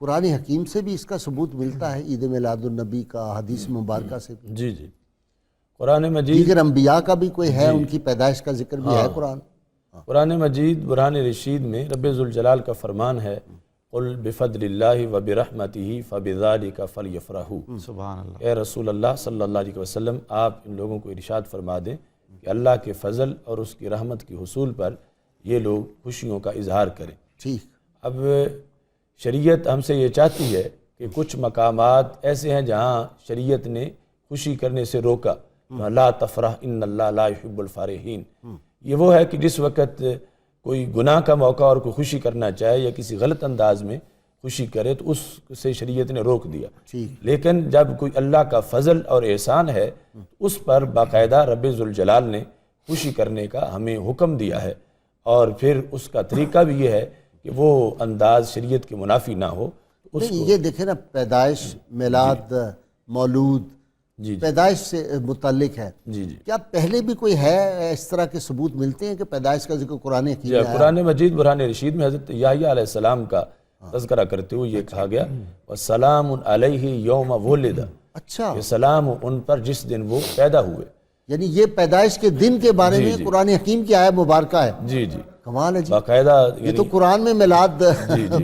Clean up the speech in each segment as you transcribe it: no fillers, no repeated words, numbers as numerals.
قرآن حکیم سے بھی اس کا ثبوت ملتا ہے، عید میلاد النبی کا، حدیث مبارکہ سے بھی؟ جی جی، قرآن مجید دیگر انبیاء کا بھی کوئی ہے، ان کی پیدائش کا ذکر بھی ہے قرآن؟ قرآن مجید برہان رشید میں رب ذوالجلال کا فرمان ہے، قل بفضل اللہ وبرحمتہ فبذالک فلیفرحوا۔ سبحان اللہ۔ اے رسول اللہ صلی اللہ علیہ وسلم، آپ ان لوگوں کو ارشاد فرما دیں کہ اللہ کے فضل اور اس کی رحمت کے حصول پر یہ لوگ خوشیوں کا اظہار کریں۔ ٹھیک۔ اب شریعت ہم سے یہ چاہتی ہے کہ کچھ مقامات ایسے ہیں جہاں شریعت نے خوشی کرنے سے روکا، لا تفرح ان اللہ لا يحب الفارحین۔ یہ وہ ہے کہ جس وقت کوئی گناہ کا موقع اور کوئی خوشی کرنا چاہے یا کسی غلط انداز میں خوشی کرے تو اس سے شریعت نے روک دیا۔ لیکن جب کوئی اللہ کا فضل اور احسان ہے اس پر باقاعدہ رب ذوالجلال نے خوشی کرنے کا ہمیں حکم دیا ہے، اور پھر اس کا طریقہ بھی یہ ہے کہ وہ انداز شریعت کے منافی نہ ہو۔ یہ دیکھیں نا، پیدائش، میلاد، مولود، پیدائش سے متعلق ہے۔ جی جی، کیا پہلے بھی کوئی ہے اس طرح کے ثبوت ملتے ہیں کہ پیدائش کا ذکر قرآن حکیم میں آیا؟ قرآن مجید برہان رشید میں حضرت یحییٰ علیہ السلام کا تذکرہ کرتے ہوئے یہ کہا گیا، وَسَلَامٌ عَلَيْهِ يَوْمَ وُلِدَ۔ اچھا، یہ سلام ان پر جس دن وہ پیدا ہوئے۔ یعنی یہ پیدائش کے دن کے بارے میں قرآن حکیم کی آیت مبارکہ ہے۔ جی جی، کمال ہے جی، باقاعدہ یہ تو قرآن میں میلاد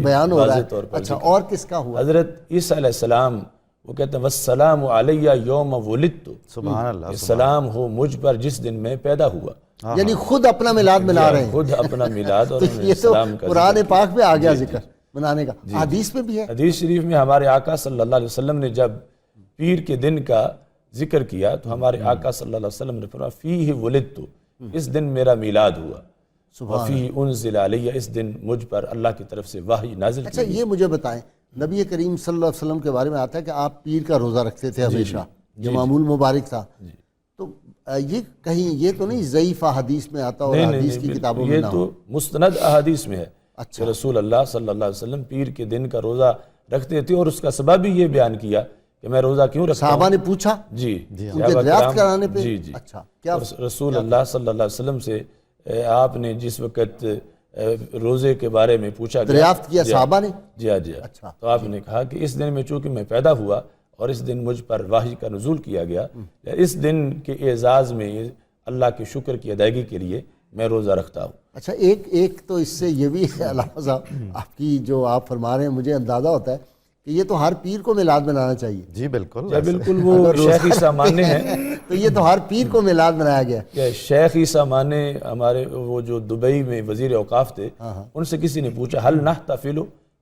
بیان ہو رہا ہے۔ اچھا، اور کس کا ہوا؟ حضرت عیسیٰ علیہ السلام وہ کہتے ہیں وَالسَّلَامُ عَلَيَّ يَوْمَ وُلِدتُ، سبحان اللہ۔ سلام ہو مجھ پر جس دن میں پیدا ہوا۔ یعنی خود اپنا میلاد منا رہے ہیں، خود اپنا میلاد اور یہ تو سلام کا قرآن پاک میں آ گیا ذکر منانے کا۔ حدیث میں بھی ہے؟ حدیث شریف میں ہمارے آقا صلی اللہ علیہ وسلم نے جب پیر کے دن کا ذکر کیا تو ہمارے آقا صلی اللہ علیہ وسلم نے فرمایا فیہ ولدتُ، اس دن میرا میلاد ہوا، وفیہ انزل علیہ، اس دن مجھ پر اللہ کی طرف سے وحی نازل کی۔ اچھا، یہ مجھے بتائیں، نبی کریم صلی اللہ علیہ وسلم کے بارے میں آتا ہے کہ آپ پیر کا روزہ رکھتے تھے ہمیشہ، یہ معمول مبارک تھا، تو یہ کہیں یہ تو نہیں ضعیف حدیث میں آتا اور حدیث کی کتابوں میں یہ نہ ہو؟ تو مستند احادیث میں ہے اچھا، کہ رسول اللہ صلی اللہ علیہ وسلم پیر کے دن کا روزہ رکھتے تھے، اور اس کا سبب بھی یہ بیان کیا کہ میں روزہ کیوں رکھتا ہوں۔ صحابہ نے پوچھا جی، ان کے دریافت کرانے پہ؟ جی جی، اچھا، کیا رسول اللہ صلی اللہ علیہ وسلم سے آپ نے جس وقت روزے کے بارے میں پوچھا گیا، دریافت کیا صحابہ نے؟ جی ہاں جی ہاں، تو آپ نے کہا کہ اس دن میں چونکہ میں پیدا ہوا اور اس دن مجھ پر وحی کا نزول کیا گیا، اس دن کے اعزاز میں اللہ کے شکر کی ادائیگی کے لیے میں روزہ رکھتا ہوں۔ اچھا، ایک تو اس سے یہ بھی ہے علامہ صاحب، آپ کی جو آپ فرما رہے ہیں مجھے اندازہ ہوتا ہے کہ یہ تو ہر پیر کو میلاد منانا چاہیے۔ جی بالکل، بالکل، وہ شیخ عیسیٰ مانے ہیں، تو یہ تو ہر پیر کو میلاد منایا گیا۔ کہ شیخ عیسیٰ مانے ہمارے وہ جو دبئی میں وزیر اوقاف تھے، ان سے کسی نے پوچھا حل نحتفل،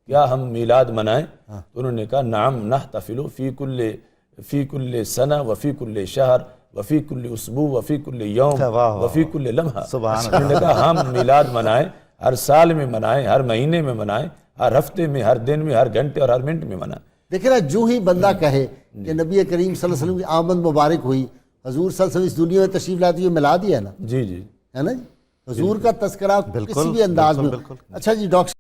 کیا ہم میلاد منائیں؟ تو انہوں نے کہا نعم نحتفل فی کل سنہ وفی کل شہر وفی کل اسبوع وفی کل یوم وفی کل لمحہ۔ انہوں نے کہا ہم میلاد منائیں، ہر سال میں منائیں، ہر مہینے میں منائیں، ہر ہفتے میں، ہر دن میں، ہر گھنٹے اور ہر منٹ میں منائیں۔ دیکھیں نا، جو ہی بندہ کہے کہ نبی کریم صلی اللہ علیہ وسلم کی آمد مبارک ہوئی، حضور صلی اللہ علیہ وسلم اس دنیا میں تشریف لاتے ہوئے میلاد ہی ہے نا، جی جی، ہے نا جی، حضور کا تذکرہ کسی بھی انداز میں۔ اچھا جی ڈاکٹر